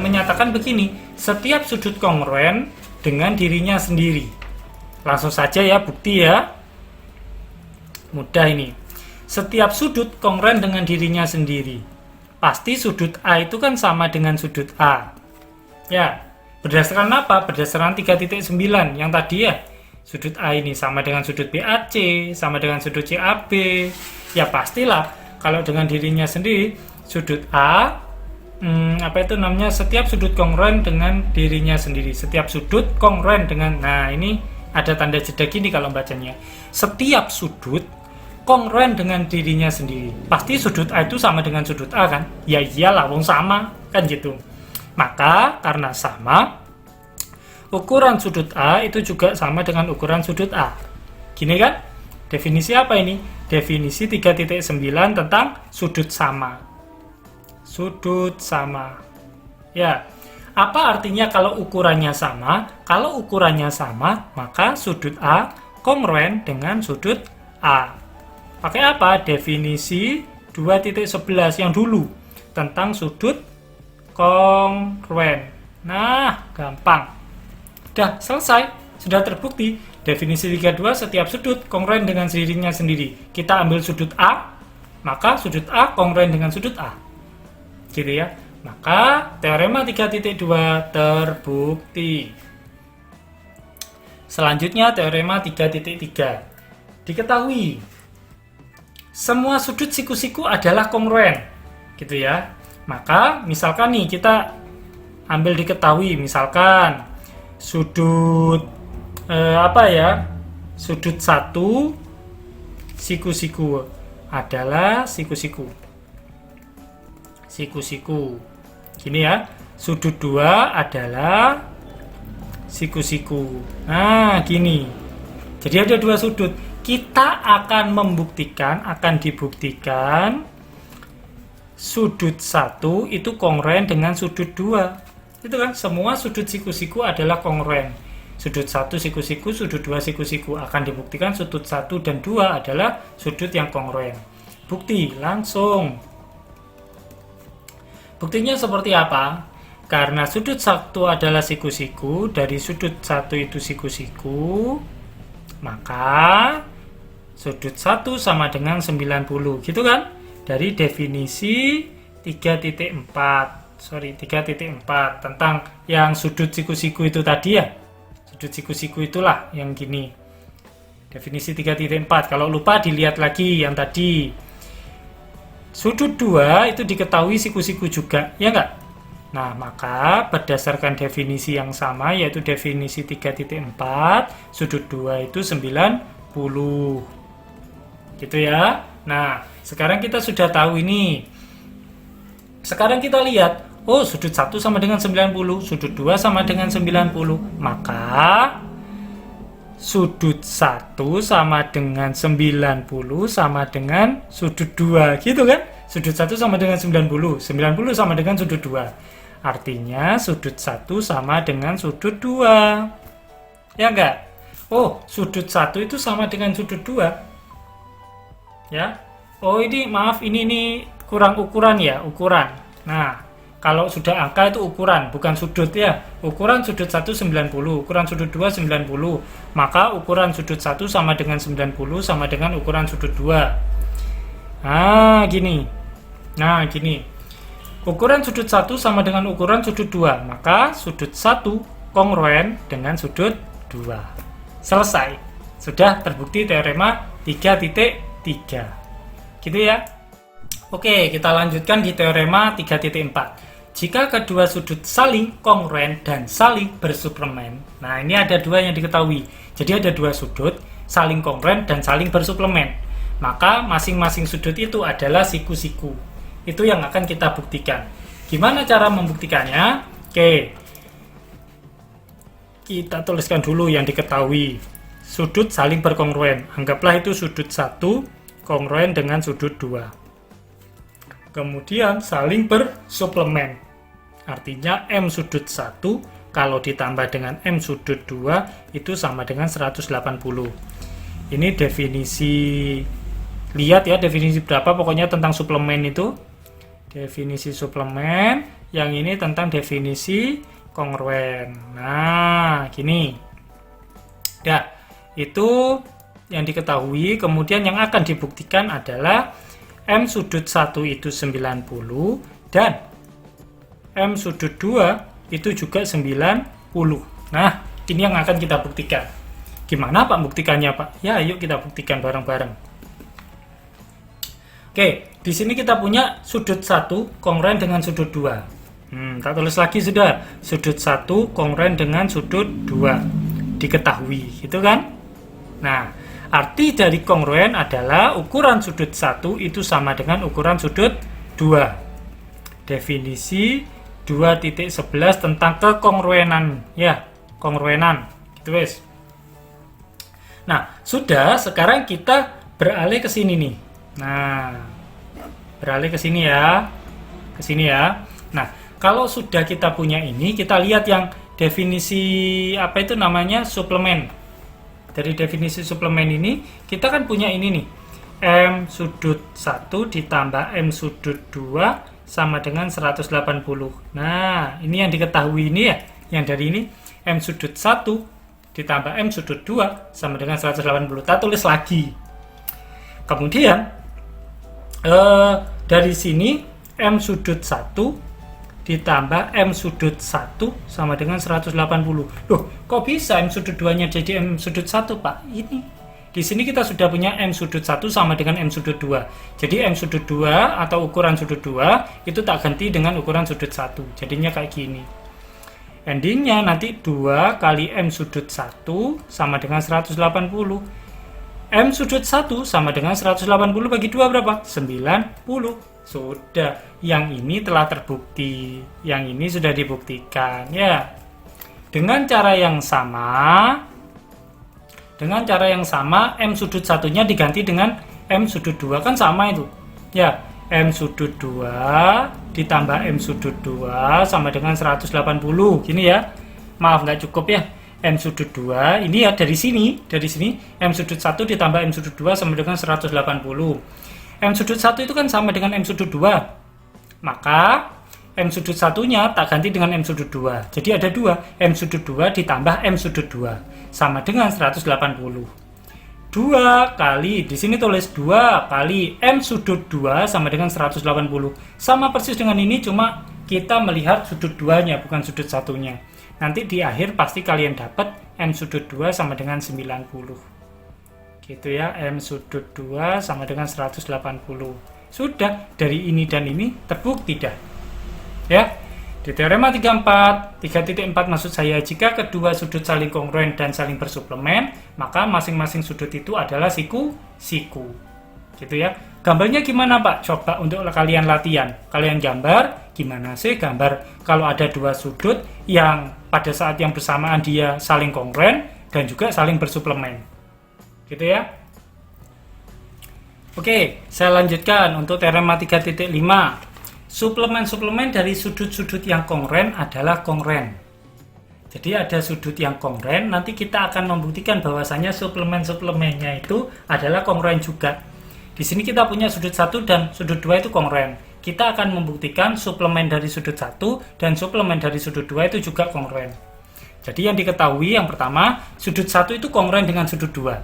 A: menyatakan begini, setiap sudut kongruen dengan dirinya sendiri. Langsung saja ya, bukti ya. Mudah ini. Setiap sudut kongruen dengan dirinya sendiri. Pasti sudut A itu kan sama dengan sudut A. Ya, berdasarkan apa? Berdasarkan 3.9 yang tadi ya. Sudut A ini sama dengan sudut BAC, sama dengan sudut CAB. Ya pastilah kalau dengan dirinya sendiri, sudut A setiap sudut kongruen dengan dirinya sendiri. Setiap sudut kongruen dengan, nah ini ada tanda jeda gini kalau bacanya. Setiap sudut kongruen dengan dirinya sendiri. Pasti sudut A itu sama dengan sudut A kan? Ya iyalah, wong sama kan gitu. Maka karena sama, ukuran sudut A itu juga sama dengan ukuran sudut A. Gini kan? Definisi apa ini? Definisi 3.9 tentang sudut sama. Sudut sama. Ya, apa artinya kalau ukurannya sama? Kalau ukurannya sama, maka sudut A kongruen dengan sudut A. Pakai apa? Definisi 2.11 yang dulu tentang sudut kongruen. Nah, gampang. Udah selesai, sudah terbukti. Definisi 32 setiap sudut kongruen dengan sendirinya sendiri. Kita ambil sudut A, maka sudut A kongruen dengan sudut A. Gitu ya. Maka teorema 3.2 terbukti. Selanjutnya teorema 3.3. Diketahui semua sudut siku-siku adalah kongruen, gitu ya. Maka misalkan nih kita ambil diketahui, misalkan sudut sudut 1 siku-siku adalah siku-siku. Gini ya. Sudut 2 adalah siku-siku. Nah, gini. Jadi ada dua sudut. Kita akan dibuktikan sudut 1 itu kongruen dengan sudut 2. Itu kan, semua sudut siku-siku adalah kongruen. Sudut 1 siku-siku, sudut 2 siku-siku. Akan dibuktikan sudut 1 dan 2 adalah sudut yang kongruen. Bukti, langsung. Buktinya seperti apa? Karena sudut 1 adalah siku-siku, dari sudut 1 itu siku-siku, maka sudut 1 sama dengan 90, gitu kan? Dari definisi 3.4 tentang yang sudut siku-siku itu tadi ya. Sudut siku-siku itulah yang gini. Definisi 3.4. Kalau lupa dilihat lagi yang tadi. Sudut 2 itu diketahui siku-siku juga, ya enggak? Nah, maka berdasarkan definisi yang sama, yaitu definisi 3.4, sudut 2 itu 90. Gitu ya. Nah, sekarang kita sudah tahu ini. Sekarang kita lihat, oh sudut 1 sama dengan 90, sudut 2 sama dengan 90. Maka sudut 1 sama dengan 90 sama dengan sudut 2, gitu kan? Sudut 1 sama dengan 90, 90 sama dengan sudut 2. Artinya sudut 1 sama dengan sudut 2. Ya enggak? Oh, sudut 1 itu sama dengan sudut 2. Ya. Oh, ini maaf, ini kurang ukuran ya, ukuran. Nah, kalau sudah angka itu ukuran, bukan sudut ya. Ukuran sudut 1 90, ukuran sudut 2 90. Maka ukuran sudut 1 sama dengan 90 sama dengan ukuran sudut 2. Nah, gini. Ukuran sudut 1 sama dengan ukuran sudut 2. Maka sudut 1 kongruen dengan sudut 2. Selesai. Sudah terbukti teorema 3.3. Gitu ya. Oke, kita lanjutkan di teorema 3.4. Jika kedua sudut saling kongruen dan saling bersuplemen. Nah, ini ada dua yang diketahui. Jadi ada dua sudut, saling kongruen dan saling bersuplemen. Maka masing-masing sudut itu adalah siku-siku. Itu yang akan kita buktikan. Gimana cara membuktikannya? Oke. Kita tuliskan dulu yang diketahui. Sudut saling berkongruen. Anggaplah itu sudut 1 kongruen dengan sudut 2. Kemudian saling bersuplemen. Artinya M sudut 1 kalau ditambah dengan M sudut 2 itu sama dengan 180. Ini definisi, lihat ya definisi berapa, pokoknya tentang suplemen itu. Definisi suplemen, yang ini tentang definisi kongruen. Nah, gini. Dah, itu yang diketahui. Kemudian yang akan dibuktikan adalah M sudut 1 itu 90 dan M sudut 2 itu juga 90. Nah, ini yang akan kita buktikan. Gimana Pak buktikannya Pak? Ya, yuk kita buktikan bareng-bareng. Oke, di sini kita punya sudut 1 kongruen dengan sudut 2. Tak tulis lagi sudah. Sudut 1 kongruen dengan sudut 2. Diketahui, gitu kan? Nah, Arti dari kongruen adalah ukuran sudut 1 itu sama dengan ukuran sudut 2. Definisi 2.11 tentang kekongruenan, ya, kongruenan. Gitu wes. Nah, sudah, sekarang kita beralih ke sini nih. Nah, beralih ke sini ya. Ke sini ya. Nah, kalau sudah kita punya ini, kita lihat yang definisi apa itu namanya suplemen. Dari definisi suplemen ini, kita kan punya ini nih. M sudut 1 ditambah M sudut 2 sama dengan 180. Nah, ini yang diketahui ini ya. Yang dari ini, M sudut 1 ditambah M sudut 2 sama dengan 180. Kita tulis lagi. Kemudian, dari sini, M sudut 1 ditambah M sudut 1 sama dengan 180. Loh, kok bisa M sudut 2-nya jadi M sudut 1, Pak? Ini. Di sini kita sudah punya M sudut 1 sama dengan M sudut 2. Jadi M sudut 2 atau ukuran sudut 2 itu tak ganti dengan ukuran sudut 1. Jadinya kayak gini. Endingnya nanti 2 kali M sudut 1 sama dengan 180. M sudut 1 sama dengan 180 bagi 2 berapa? 90. Sudah, yang ini telah terbukti. Yang ini sudah dibuktikan, ya. Dengan cara yang sama, M sudut 1-nya diganti dengan M sudut 2, kan sama itu. Ya, M sudut 2 ditambah M sudut 2 sama dengan 180. Gini ya. Maaf, nggak cukup ya. M sudut 2, ini ya dari sini, M sudut 1 ditambah M sudut 2 sama dengan 180. M sudut 1 itu kan sama dengan M sudut 2. Maka M sudut 1-nya tak ganti dengan M sudut 2. Jadi ada 2. M sudut 2 ditambah M sudut 2 sama dengan 180. 2 kali, di sini tulis 2 kali M sudut 2 sama dengan 180. Sama persis dengan ini, cuma kita melihat sudut 2-nya, bukan sudut 1-nya. Nanti di akhir pasti kalian dapat M sudut 2 sama dengan 90. Gitu ya, M sudut 2 sama dengan 180. Sudah, dari ini dan ini terbukti dah. Ya, di teorema 3.4 maksud saya, jika kedua sudut saling kongruen dan saling bersuplemen, maka masing-masing sudut itu adalah siku-siku. Gitu ya. Gambarnya gimana, Pak? Coba untuk kalian latihan. Kalian gambar, gimana sih gambar kalau ada dua sudut yang pada saat yang bersamaan dia saling kongruen dan juga saling bersuplemen. Gitu ya. Oke, saya lanjutkan untuk teorema 3.5. Suplemen-suplemen dari sudut-sudut yang kongruen adalah kongruen. Jadi ada sudut yang kongruen, nanti kita akan membuktikan bahwasanya suplemen-suplemennya itu adalah kongruen juga. Di sini kita punya sudut 1 dan sudut 2 itu kongruen. Kita akan membuktikan suplemen dari sudut 1 dan suplemen dari sudut 2 itu juga kongruen. Jadi yang diketahui yang pertama, sudut 1 itu kongruen dengan sudut 2.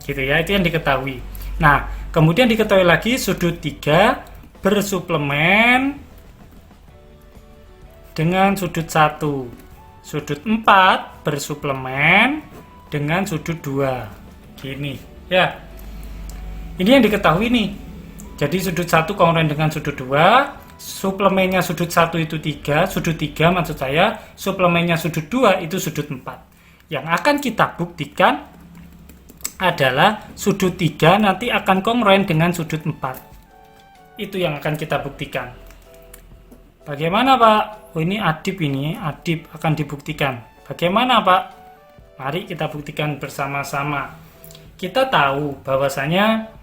A: Gitu ya, itu yang diketahui. Nah, kemudian diketahui lagi sudut 3 bersuplemen dengan sudut 1. Sudut 4 bersuplemen dengan sudut 2. Gini, ya. Ini yang diketahui nih. Jadi sudut 1 kongruen dengan sudut 2, suplemennya sudut 1 itu 3, sudut 3 maksud saya, suplemennya sudut 2 itu sudut 4. Yang akan kita buktikan adalah sudut 3 nanti akan kongruen dengan sudut 4. Itu yang akan kita buktikan. Bagaimana, Pak? Oh, ini adip akan dibuktikan. Bagaimana, Pak? Mari kita buktikan bersama-sama. Kita tahu bahwasanya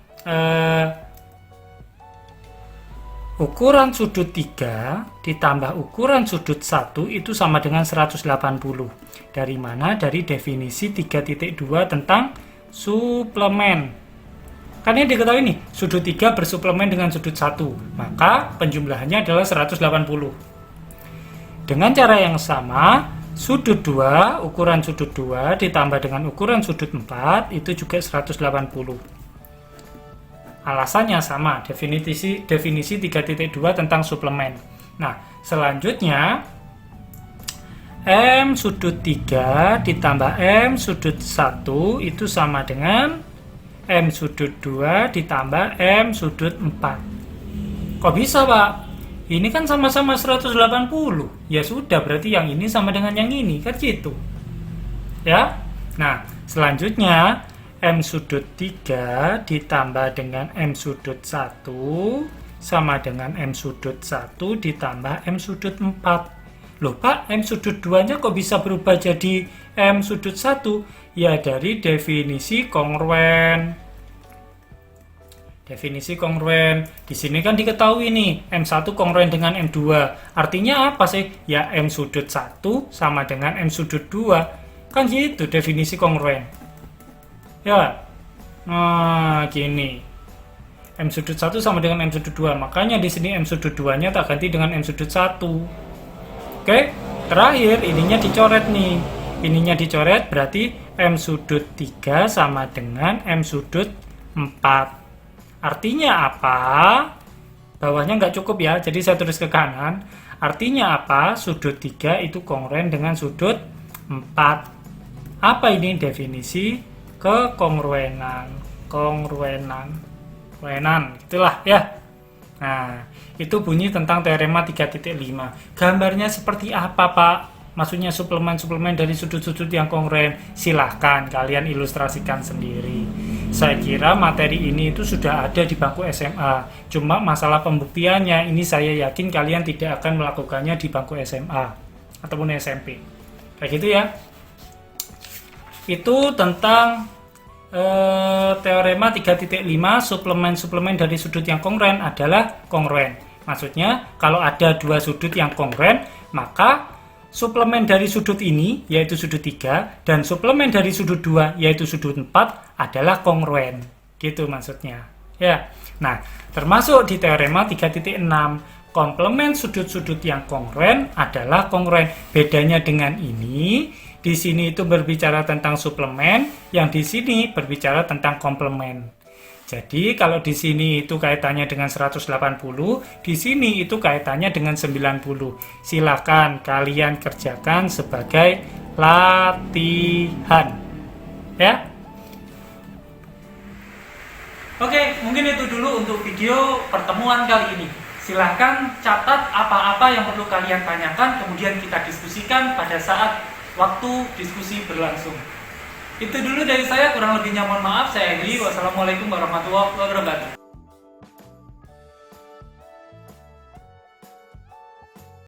A: ukuran sudut 3 ditambah ukuran sudut 1 itu sama dengan 180. Dari mana? Dari definisi 3.2 tentang suplemen. Karena yang diketahui nih, sudut 3 bersuplemen dengan sudut 1, maka penjumlahannya adalah 180. Dengan cara yang sama, sudut 2, ukuran sudut 2 ditambah dengan ukuran sudut 4, itu juga 180. Alasannya sama, definisi 3.2 tentang suplemen. Nah, selanjutnya, M sudut 3 ditambah M sudut 1 itu sama dengan M sudut 2 ditambah M sudut 4. Kok bisa, Pak? Ini kan sama-sama 180. Ya sudah, berarti yang ini sama dengan yang ini, kan gitu. Ya. Nah, selanjutnya M sudut 3 ditambah dengan M sudut 1 sama dengan M sudut 1 ditambah M sudut 4. Loh Pak, M sudut 2-nya kok bisa berubah jadi M sudut 1? Ya dari definisi kongruen. Definisi kongruen. Di sini kan diketahui nih, M1 kongruen dengan M2. Artinya apa sih? Ya M sudut 1 sama dengan M sudut 2. Kan gitu definisi kongruen. Ya. Nah, gini. M sudut 1 sama dengan M sudut 2. Makanya di sini M sudut 2-nya tak ganti dengan M sudut 1. Oke? Terakhir, ininya dicoret nih. Ininya dicoret berarti M sudut 3 sama dengan M sudut 4. Artinya apa? Bawahnya nggak cukup ya, jadi saya tulis ke kanan. Artinya apa? Sudut 3 itu kongruen dengan sudut 4. Apa ini definisi kekongruenan? Kongruenan, itulah ya. Nah, itu bunyi tentang teorema 3.5. Gambarnya seperti apa, Pak? Maksudnya suplemen-suplemen dari sudut-sudut yang kongruen. Silahkan kalian ilustrasikan sendiri. Saya kira materi ini itu sudah ada di bangku SMA. Cuma masalah pembuktiannya ini saya yakin kalian tidak akan melakukannya di bangku SMA ataupun SMP. Kayak gitu ya. Itu tentang teorema 3.5 suplemen-suplemen dari sudut yang kongruen adalah kongruen. Maksudnya kalau ada dua sudut yang kongruen, maka suplemen dari sudut ini yaitu sudut 3 dan suplemen dari sudut 2 yaitu sudut 4 adalah kongruen. Gitu maksudnya. Ya. Nah, termasuk di teorema 3.6 komplement sudut-sudut yang kongruen adalah kongruen. Bedanya dengan ini, di sini itu berbicara tentang suplemen, yang di sini berbicara tentang komplement. Jadi kalau di sini itu kaitannya dengan 180, di sini itu kaitannya dengan 90. Silakan kalian kerjakan sebagai latihan. Ya. Oke, mungkin itu dulu untuk video pertemuan kali ini. Silahkan catat apa-apa yang perlu kalian tanyakan, kemudian kita diskusikan pada saat waktu diskusi berlangsung. Itu dulu dari saya, kurang lebihnya mohon maaf. Saya Edi, wassalamualaikum warahmatullahi wabarakatuh.